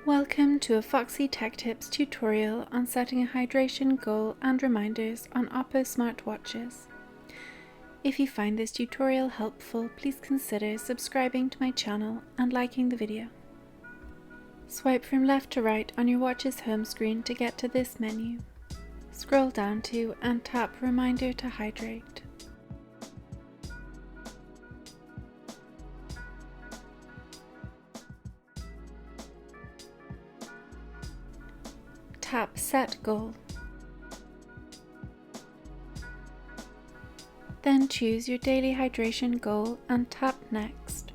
Welcome to a Foxy Tech Tips tutorial on setting a hydration goal and reminders on Oppo smartwatches. If you find this tutorial helpful, please consider subscribing to my channel and liking the video. Swipe from left to right on your watch's home screen to get to this menu. Scroll down to and tap Reminder to Hydrate. Tap Set Goal. Then choose your daily hydration goal and tap Next.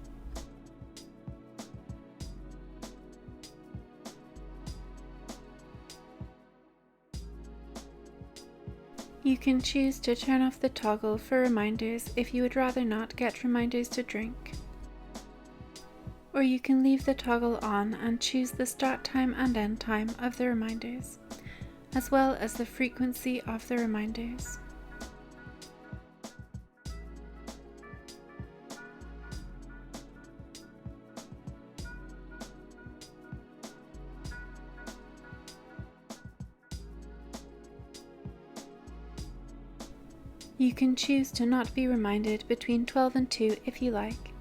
You can choose to turn off the toggle for reminders if you would rather not get reminders to drink. Or you can leave the toggle on and choose the start time and end time of the reminders, as well as the frequency of the reminders. You can choose to not be reminded between 12 and 2 if you like,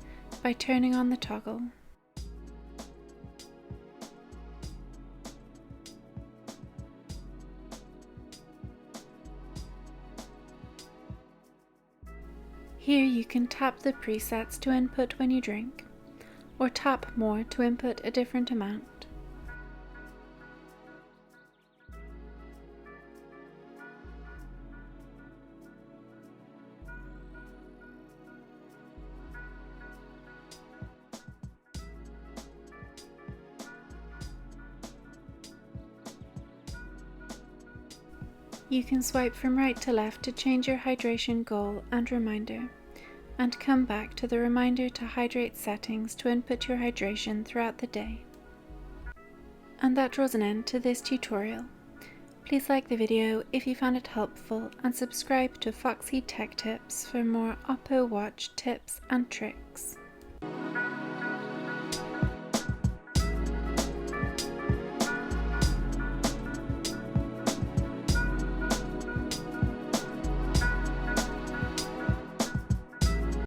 by turning on the toggle. Here you can tap the presets to input when you drink, or tap More to input a different amount. You can swipe from right to left to change your hydration goal and reminder, and come back to the Reminder to Hydrate settings to input your hydration throughout the day. And that draws an end to this tutorial. Please like the video if you found it helpful and subscribe to Foxy Tech Tips for more Oppo Watch tips and tricks.